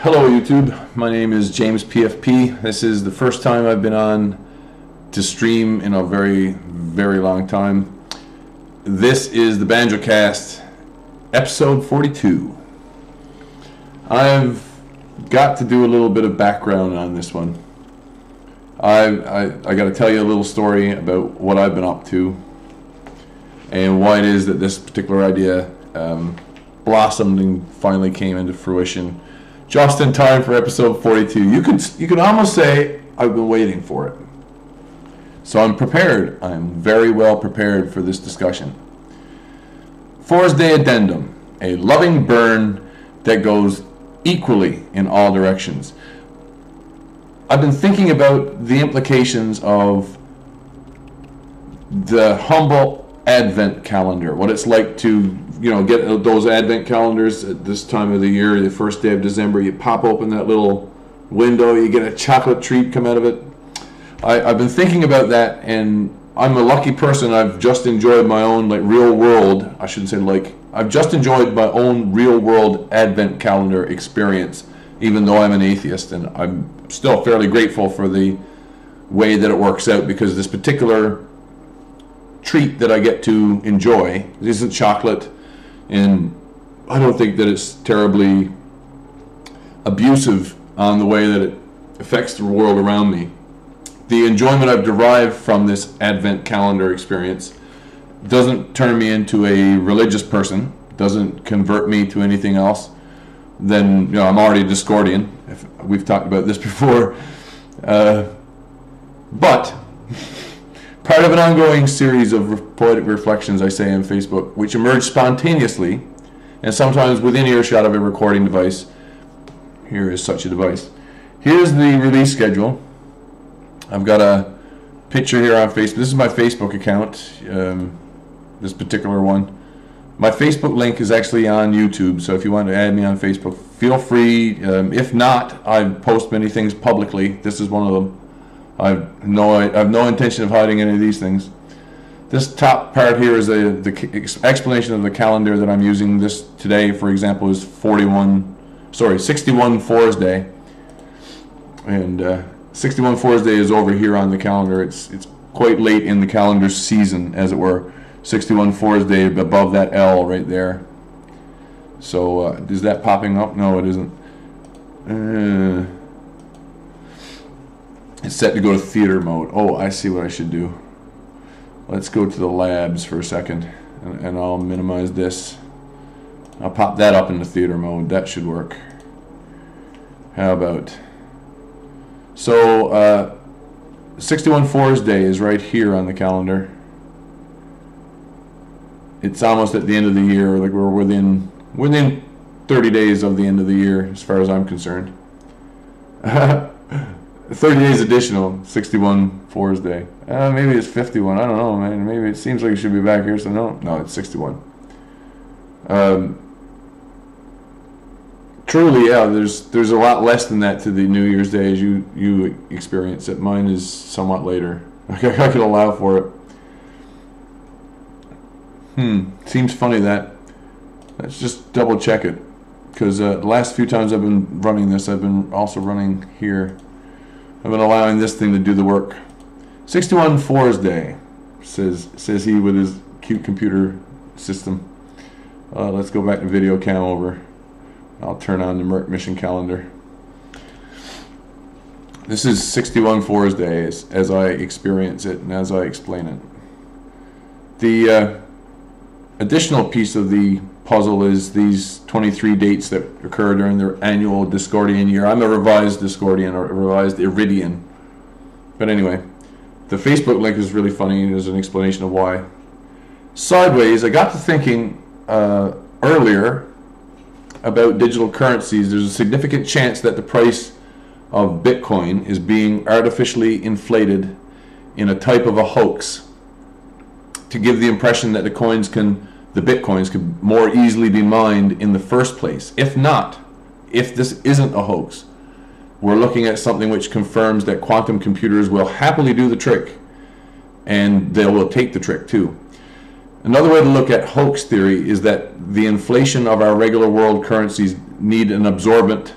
Hello YouTube, my name is jamespfp. This is the first time I've been on to stream in a very long time. This is the Banjocast, episode 42. I've got to do a little bit of background on this one. I got to tell you a little story about what I've been up to and why it is that this particular idea blossomed and finally came into fruition just in time for episode 42. You could almost say I've been waiting for it. So I'm prepared. I'm very well prepared for this discussion. Force Day Addendum, a loving burn that goes equally in all directions. I've been thinking about the implications of the humble Advent calendar, what it's like to get those Advent calendars at this time of the year, the first day of December. You pop open that little window, you get a chocolate treat come out of it. I've been thinking about that, and I'm a lucky person. I've just enjoyed my own real world, I shouldn't say I've just enjoyed my own real world Advent calendar experience, even though I'm an atheist, and I'm still fairly grateful for the way that it works out, because this particular treat that I get to enjoy isn't chocolate, and I don't think that it's terribly abusive on the way that it affects the world around me. The enjoyment I've derived from this Advent calendar experience doesn't turn me into a religious person, doesn't convert me to anything else. Then I'm already a Discordian. We've talked about this before, but part of an ongoing series of poetic reflections, I say on Facebook, which emerge spontaneously and sometimes within earshot of a recording device. Here is such a device. Here's the release schedule. I've got a picture here on Facebook. This is my Facebook account, this particular one. My Facebook link is actually on YouTube, so if you want to add me on Facebook, feel free. If not, I post many things publicly. This is one of them. I have no intention of hiding any of these things. This top part here is the explanation of the calendar that I'm using. This today, for example, is 61 Force Day, and 61 Force Day is over here on the calendar. It's quite late in the calendar season, as it were. 61 Force Day above that L right there. So is that popping up? No, it isn't. It's set to go to theater mode. Oh, I see what I should do. Let's go to the labs for a second, and I'll minimize this. I'll pop that up into theater mode. That should work. How about? So 61 Force Day is right here on the calendar. It's almost at the end of the year. We're within 30 days of the end of the year, as far as I'm concerned. 30 days additional, 61 Force Day. Maybe it's 51. I don't know, man. Maybe it seems like it should be back here, so no, it's 61. Truly, yeah, there's a lot less than that to the New Year's Day as you experience it. Mine is somewhat later. I could allow for it. Seems funny that. Let's just double check it, because the last few times I've been running this, I've been also running here. I've been allowing this thing to do the work. 61 Force Day, says he with his cute computer system. Let's go back to video cam over. I'll turn on the Merc mission calendar. This is 61 Force Day as I experience it and as I explain it. The additional piece of the puzzle is these 23 dates that occur during their annual Discordian year. I'm a revised Discordian, or a revised Iridian. But anyway, the Facebook link is really funny. There's an explanation of why. Sideways, I got to thinking earlier about digital currencies. There's a significant chance that the price of Bitcoin is being artificially inflated in a type of a hoax to give the impression that the Bitcoins could more easily be mined in the first place. If this isn't a hoax, we're looking at something which confirms that quantum computers will happily do the trick, and they will take the trick too. Another way to look at hoax theory is that the inflation of our regular world currencies need an absorbent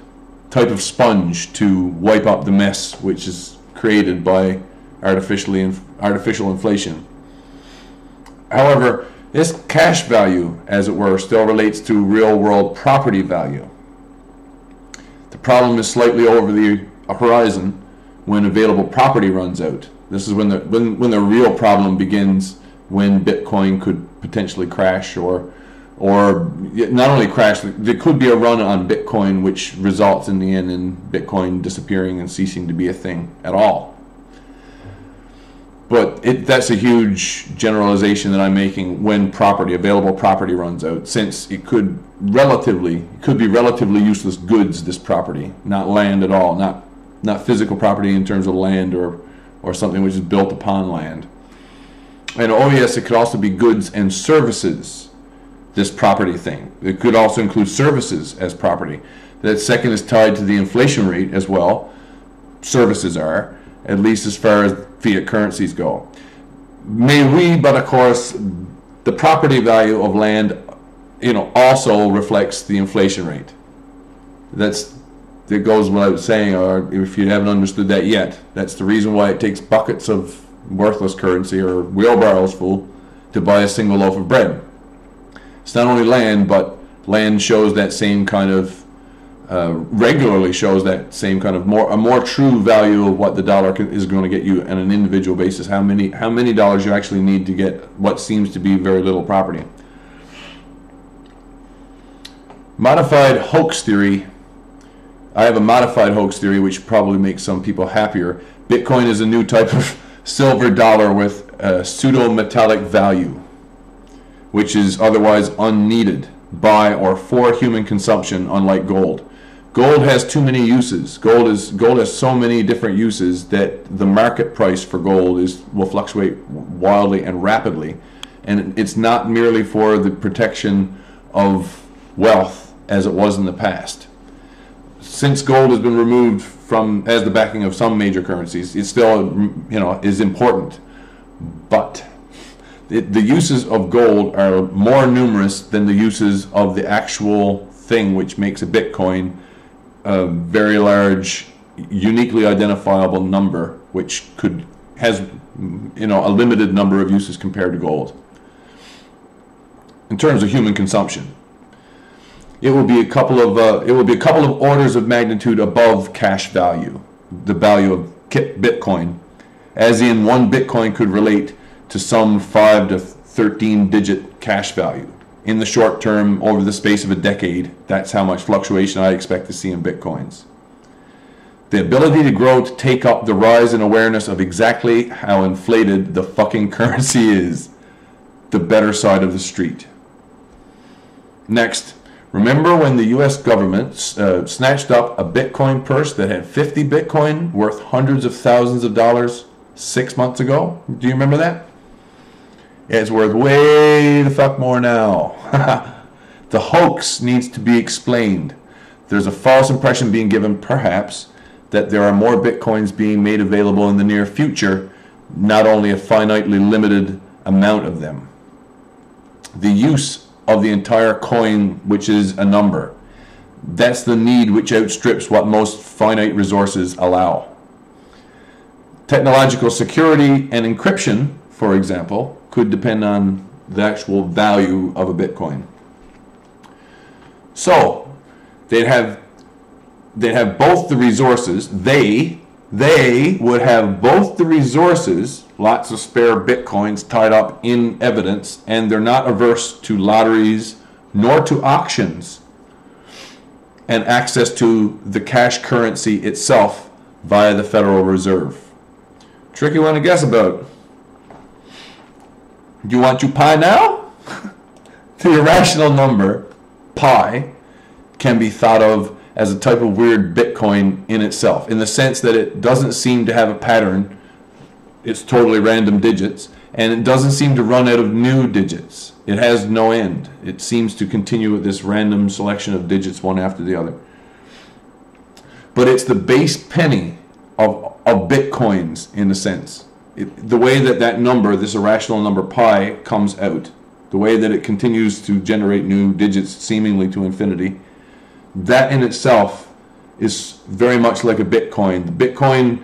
type of sponge to wipe up the mess which is created by artificial inflation. However, this cash value, as it were, still relates to real-world property value. The problem is slightly over the horizon when available property runs out. This is when the real problem begins, when Bitcoin could potentially crash, or not only crash, there could be a run on Bitcoin which results in the end in Bitcoin disappearing and ceasing to be a thing at all. But that's a huge generalization that I'm making when available property runs out, since it could be relatively useless goods, this property, not land at all, not physical property in terms of land or something which is built upon land. And oh yes, it could also be goods and services, this property thing. It could also include services as property. That second is tied to the inflation rate as well. Services are, at least as far as fiat currencies go. But of course, the property value of land, also reflects the inflation rate. That goes without saying, or if you haven't understood that yet, that's the reason why it takes buckets of worthless currency or wheelbarrows full to buy a single loaf of bread. It's not only land, but land shows that same kind of regularly shows that same kind of a more true value of what the dollar is going to get you on an individual basis. How many dollars you actually need to get what seems to be very little property. Modified hoax theory. I have a modified hoax theory which probably makes some people happier. Bitcoin is a new type of silver dollar with a pseudo-metallic value, which is otherwise unneeded by or for human consumption, unlike gold. Gold has too many uses. Gold has so many different uses that the market price for gold will fluctuate wildly and rapidly, and it's not merely for the protection of wealth as it was in the past. Since gold has been removed as the backing of some major currencies, it still is important, but the uses of gold are more numerous than the uses of the actual thing which makes a Bitcoin a very large, uniquely identifiable number, which has a limited number of uses compared to gold. In terms of human consumption, it will be a couple of orders of magnitude above cash value, the value of Bitcoin, as in one Bitcoin could relate to some 5 to 13 digit cash value. In the short term, over the space of a decade, that's how much fluctuation I expect to see in Bitcoins. The ability to grow to take up the rise in awareness of exactly how inflated the fucking currency is. The better side of the street. Next, remember when the US government snatched up a Bitcoin purse that had 50 Bitcoin worth hundreds of thousands of dollars 6 months ago? Do you remember that? It's worth way the fuck more now. The hoax needs to be explained. There's a false impression being given, perhaps, that there are more Bitcoins being made available in the near future, not only a finitely limited amount of them. The use of the entire coin, which is a number, that's the need which outstrips what most finite resources allow. Technological security and encryption, for example, could depend on the actual value of a Bitcoin. So they'd have both the resources. They would have both the resources, lots of spare Bitcoins tied up in evidence, and they're not averse to lotteries nor to auctions, and access to the cash currency itself via the Federal Reserve. Tricky one to guess about. Do you want your pi now? The irrational number, pi, can be thought of as a type of weird Bitcoin in itself, in the sense that it doesn't seem to have a pattern. It's totally random digits, and it doesn't seem to run out of new digits. It has no end. It seems to continue with this random selection of digits one after the other. But it's the base penny of Bitcoins, in a sense. The way that number, this irrational number pi, comes out, the way that it continues to generate new digits seemingly to infinity, that in itself is very much like a Bitcoin. The Bitcoin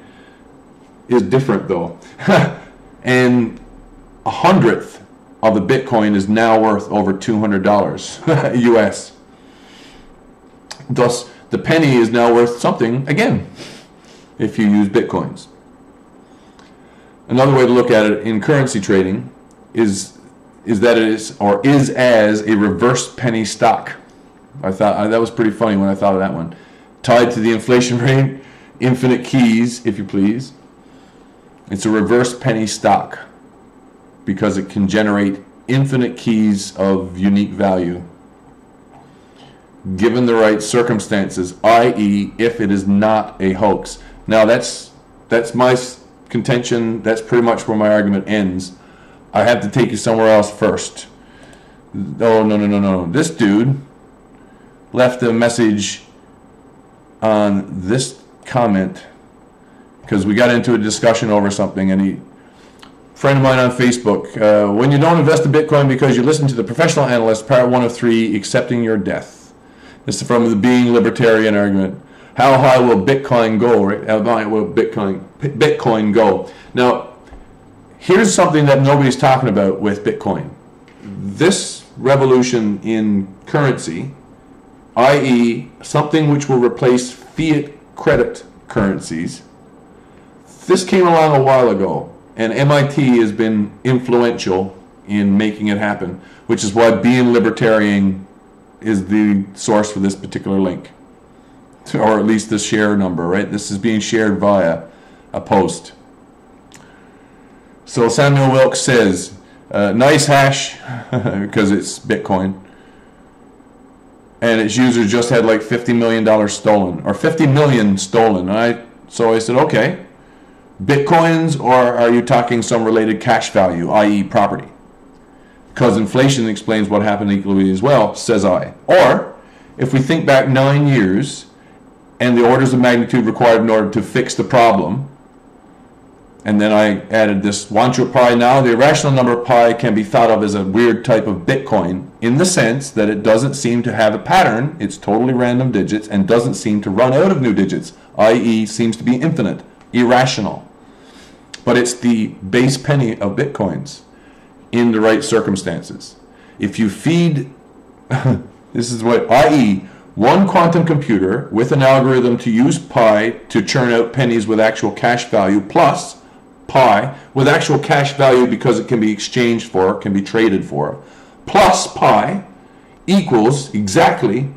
is different though. And 1/100th of the Bitcoin is now worth over $200 US. Thus, the penny is now worth something again if you use Bitcoins. Another way to look at it in currency trading is that it is as a reverse penny stock. I thought that was pretty funny when I thought of that one. Tied to the inflation rate, infinite keys, if you please. It's a reverse penny stock because it can generate infinite keys of unique value given the right circumstances, i.e. if it is not a hoax. Now that's my contention. That's pretty much where my argument ends. I have to take you somewhere else first. Oh, no. This dude left a message on this comment because we got into a discussion over something, and friend of mine on Facebook, when you don't invest in Bitcoin because you listen to the professional analyst, part 1 of 3, accepting your death. This is from the Being Libertarian argument. How high will Bitcoin go? Right? How high will Bitcoin go? Now, here's something that nobody's talking about with Bitcoin. This revolution in currency, i.e. something which will replace fiat credit currencies, this came along a while ago, and MIT has been influential in making it happen, which is why Being Libertarian is the source for this particular link, or at least the share number, right? This is being shared via a post. So Samuel Wilkes says, nice hash, because it's Bitcoin, and its user just had like $50 million stolen, or 50 million stolen. So I said, okay, Bitcoins, or are you talking some related cash value, i.e. property? Because inflation explains what happened equally as well, says I. Or, if we think back 9 years, and the orders of magnitude required in order to fix the problem, and then I added this, want your pi now? The irrational number pi can be thought of as a weird type of Bitcoin, in the sense that it doesn't seem to have a pattern, it's totally random digits, and doesn't seem to run out of new digits, i.e. seems to be infinite, irrational. But it's the base penny of Bitcoins in the right circumstances. If you feed, this is what, i.e. one quantum computer with an algorithm to use pi to churn out pennies with actual cash value, plus pi with actual cash value because it can be exchanged for, can be traded for, plus pi equals exactly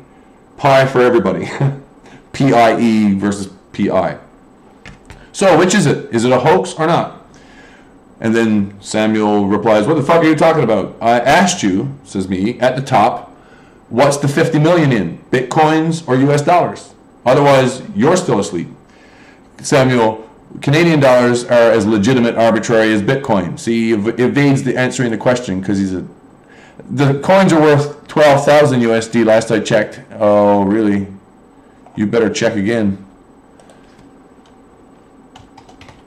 pi for everybody. PIE versus PI. So which is it? Is it a hoax or not? And then Samuel replies, what the fuck are you talking about? I asked you, says me, at the top, what's the 50 million in? Bitcoins or US dollars? Otherwise, you're still asleep. Samuel, Canadian dollars are as legitimate arbitrary as Bitcoin. See, he evades the answering the question because the coins are worth 12,000 USD last I checked. Oh, really? You better check again.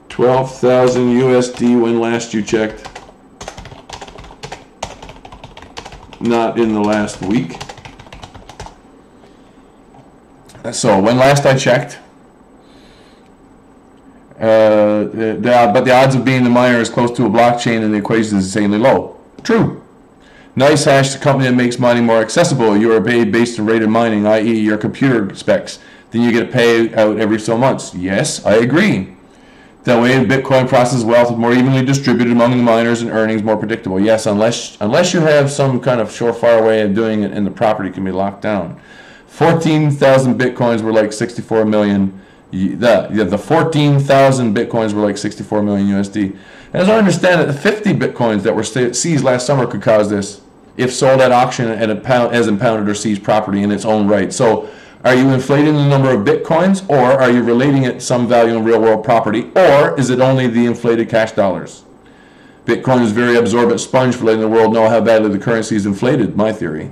12,000 USD when last you checked. Not in the last week. So when last I checked, but the odds of being the miner is close to a blockchain and the equation is insanely low. True. Nice hash, the company that makes mining more accessible. You are paid based on rated mining, i.e. your computer specs. Then you get a payout every so months. Yes, I agree. That way, Bitcoin processes wealth is more evenly distributed among the miners and earnings more predictable. Yes, unless you have some kind of surefire way of doing it and the property can be locked down. 14,000 Bitcoins were like 64 million. The 14,000 Bitcoins were like 64 million USD. As I understand it, the 50 Bitcoins that were seized last summer could cause this if sold at auction as impounded or seized property in its own right. So, are you inflating the number of Bitcoins, or are you relating it to some value in real-world property, or is it only the inflated cash dollars? Bitcoin is a very absorbent sponge for letting the world know how badly the currency is inflated, my theory.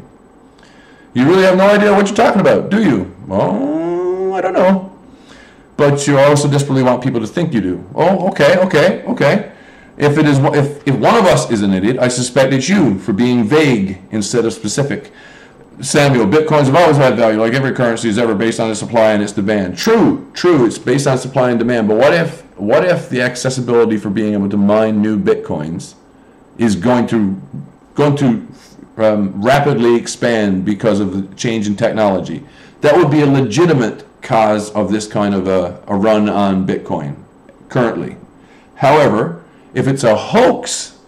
You really have no idea what you're talking about, do you? Well, I don't know. But you also desperately want people to think you do. Oh, okay. If one of us is an idiot, I suspect it's you for being vague instead of specific. Samuel, Bitcoins have always had value, like every currency is ever based on the supply and its demand. True, it's based on supply and demand. But what if the accessibility for being able to mine new Bitcoins is going to rapidly expand because of the change in technology? That would be a legitimate cause of this kind of a run on Bitcoin currently. However, if it's a hoax,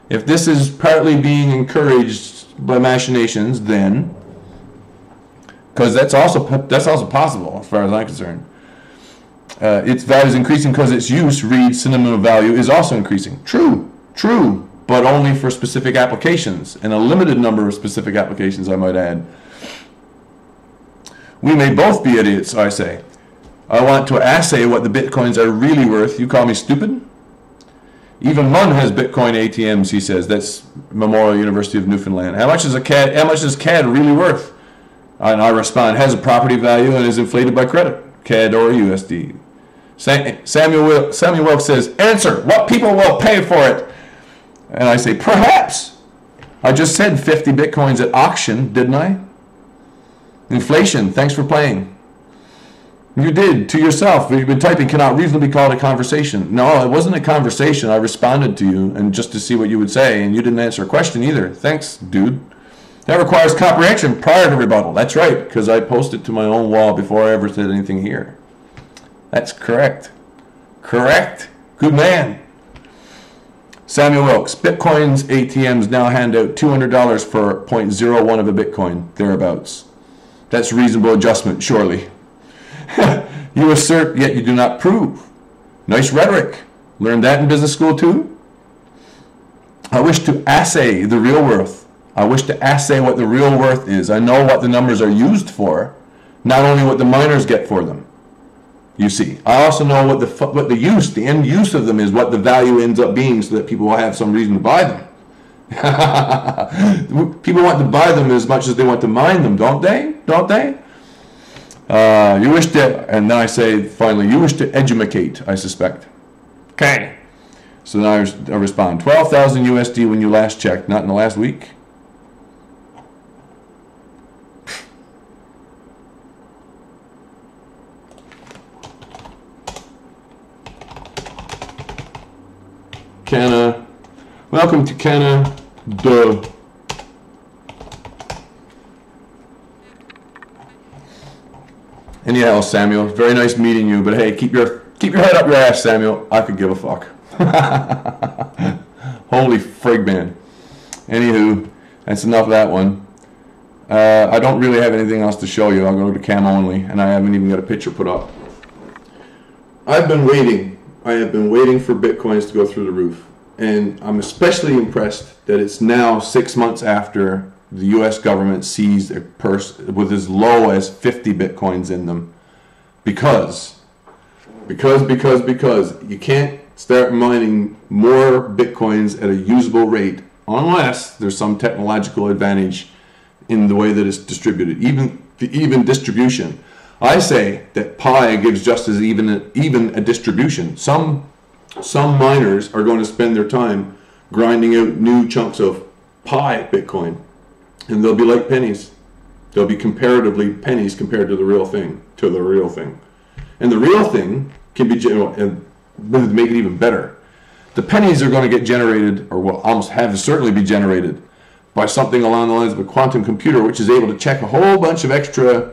if this is partly being encouraged by machinations, then, because that's also possible as far as I'm concerned, its value is increasing because its use, read, synonym value, is also increasing. True, but only for specific applications, and a limited number of specific applications, I might add. We may both be idiots, I say. I want to assay what the Bitcoins are really worth. You call me stupid? Even Munn has Bitcoin ATMs, he says. That's Memorial University of Newfoundland. How much is CAD really worth? And I respond, has a property value and is inflated by credit, CAD or USD. Samuel Wilkes says, answer, what people will pay for it? And I say, perhaps. I just said 50 Bitcoins at auction, didn't I? Inflation, thanks for playing. You did, to yourself. You've been typing, cannot reasonably be called a conversation. No, it wasn't a conversation. I responded to you, and just to see what you would say, and you didn't answer a question either. Thanks, dude. That requires comprehension prior to rebuttal. That's right, because I posted to my own wall before I ever said anything here. That's correct. Correct. Good man. Samuel Wilkes, Bitcoin's ATMs now hand out $200 for 0.01 of a Bitcoin, thereabouts. That's reasonable adjustment, surely. You assert, yet you do not prove. Nice rhetoric. Learned that in business school too? I wish to assay the real worth. I wish to assay what the real worth is. I know what the numbers are used for, not only what the miners get for them. You see, I also know what the end use of them is, what the value ends up being, so that people will have some reason to buy them. People want to buy them as much as they want to mine them, don't they? Don't they? You wish to, and then I say finally, you wish to edumacate, I suspect. Okay. So now I respond, 12,000 USD when you last checked, not in the last week. Welcome to Canada. Anyhow, Samuel, very nice meeting you, but hey, keep your head up your ass, Samuel. I could give a fuck. Holy frig, man. Anywho, that's enough of that one. I don't really have anything else to show you. I'll go to cam only, and I haven't even got a picture put up. I've been waiting. I have been waiting for Bitcoins to go through the roof. And I'm especially impressed that it's now 6 months after the U.S. government seized a purse with as low as 50 Bitcoins in them. Because you can't start mining more Bitcoins at a usable rate unless there's some technological advantage in the way that it's distributed, even distribution. I say that pi gives just as even a distribution. Some miners are going to spend their time grinding out new chunks of pi Bitcoin, and they'll be like pennies. They'll be comparatively pennies compared to the real thing. And the real thing can be, and to make it even better, the pennies are going to get generated, or will almost have certainly be generated, by something along the lines of a quantum computer, which is able to check a whole bunch of extra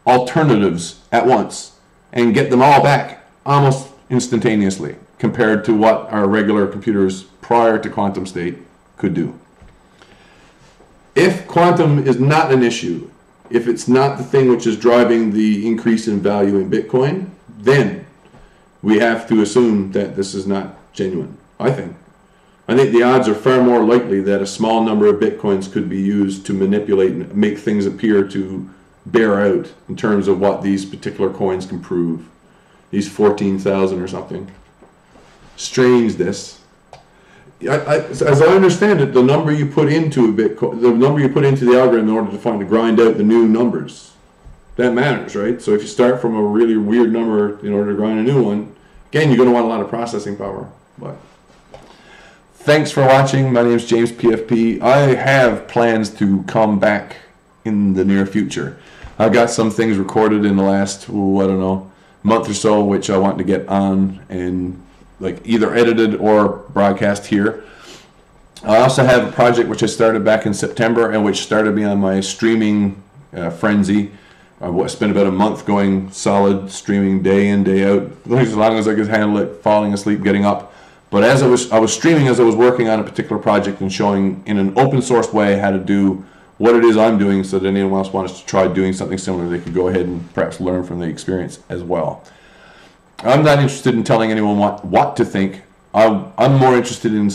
alternatives at once and get them all back almost instantaneously compared to what our regular computers prior to quantum state could do. If quantum is not an issue, if it's not the thing which is driving the increase in value in Bitcoin, then we have to assume that this is not genuine, I think. I think the odds are far more likely that a small number of Bitcoins could be used to manipulate and make things appear to bear out in terms of what these particular coins can prove. These 14,000 or something. Strange this. As I understand it, the number you put into a Bitcoin, the number you put into the algorithm in order to grind out the new numbers, that matters, right? So if you start from a really weird number in order to grind a new one, again, you're going to want a lot of processing power. But Thanks for watching. My name is James PFP. I have plans to come back in the near future. I've got some things recorded in the last, I don't know, month or so, which I want to get on and like either edited or broadcast here. I also have a project which I started back in September and which started me on my streaming frenzy. I spent about a month going solid streaming day in, day out, as long as I could handle it, falling asleep, getting up. But as I was streaming as I was working on a particular project and showing in an open source way how to do what it is I'm doing, so that anyone else wants to try doing something similar, they could go ahead and perhaps learn from the experience as well. I'm not interested in telling anyone what to think. I'm more interested in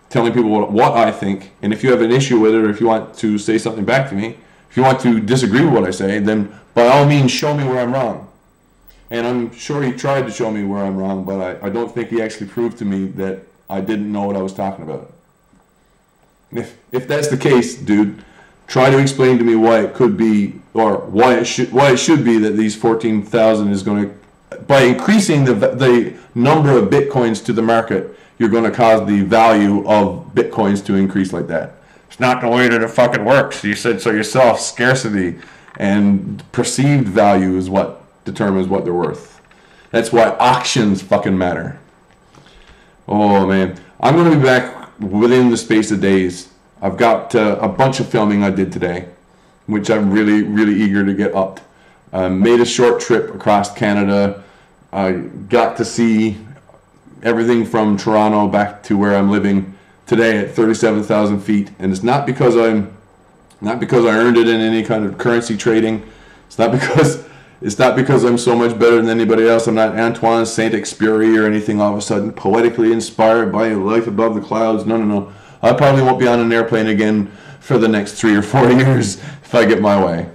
telling people what I think. And if you have an issue with it, or if you want to say something back to me, if you want to disagree with what I say, then by all means show me where I'm wrong. And I'm sure he tried to show me where I'm wrong, but I don't think he actually proved to me that I didn't know what I was talking about. If that's the case, dude, try to explain to me why it could be, or why it should be that these 14,000 is going to, by increasing the number of bitcoins to the market, you're going to cause the value of bitcoins to increase like that. It's not the way that it fucking works. You said so yourself. Scarcity and perceived value is what determines what they're worth. That's why auctions fucking matter. Oh man, I'm going to be back within the space of days. I've got a bunch of filming I did today, which I'm really, really eager to get up. Made a short trip across Canada. I got to see everything from Toronto back to where I'm living today at 37,000 feet, and it's not because I earned it in any kind of currency trading. It's not because I'm so much better than anybody else. I'm not Antoine Saint-Exupéry or anything all of a sudden poetically inspired by life above the clouds. No. I probably won't be on an airplane again for the next 3 or 4 years if I get my way.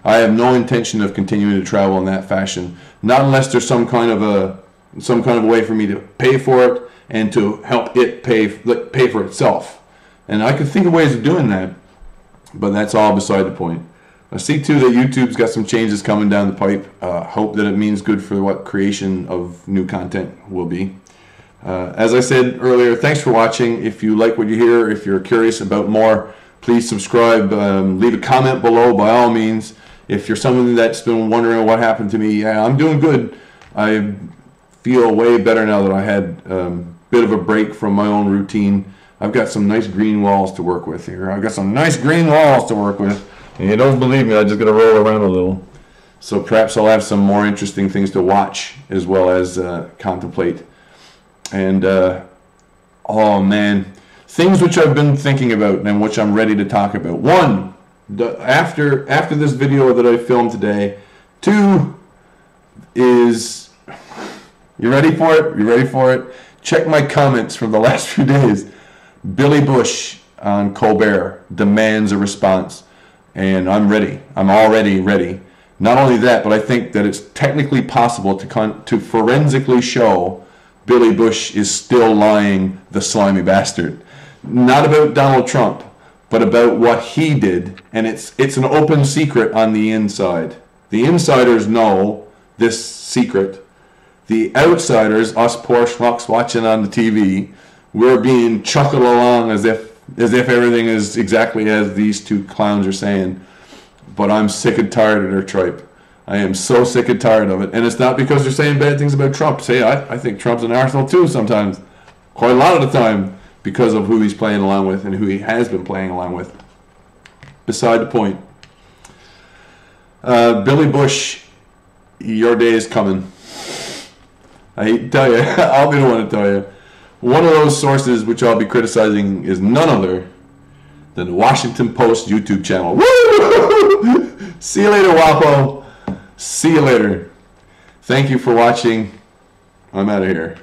I have no intention of continuing to travel in that fashion, not unless there's some kind of a way for me to pay for it and to help it pay for itself. And I could think of ways of doing that, but that's all beside the point. I see too that YouTube's got some changes coming down the pipe. Hope that it means good for what creation of new content will be. As I said earlier, thanks for watching. If you like what you hear, if you're curious about more, please subscribe. Leave a comment below by all means. If you're someone that's been wondering what happened to me, yeah, I'm doing good. I feel way better now that I had a bit of a break from my own routine. I've got some nice green walls to work with here. And you don't believe me, I just got to roll around a little. So perhaps I'll have some more interesting things to watch as well as contemplate. And, oh man, things which I've been thinking about and which I'm ready to talk about. One, after this video that I filmed today. Two is, you ready for it? Check my comments from the last few days. Billy Bush on Colbert demands a response. And I'm ready. I'm already ready. Not only that, but I think that it's technically possible to forensically show Billy Bush is still lying, the slimy bastard. Not about Donald Trump, but about what he did. And it's an open secret on the inside. The insiders know this secret. The outsiders, us poor schmucks watching on the TV, we're being chuckled along as if everything is exactly as these two clowns are saying. But I'm sick and tired of their tripe. I am so sick and tired of it. And it's not because they're saying bad things about Trump. I think Trump's an arsehole too sometimes. Quite a lot of the time. Because of who he's playing along with and who he has been playing along with. Beside the point. Billy Bush, your day is coming. I hate to tell you. I'll be the one to tell you. One of those sources which I'll be criticizing is none other than the Washington Post YouTube channel. Woo! See you later, Wapo. See you later. Thank you for watching. I'm out of here.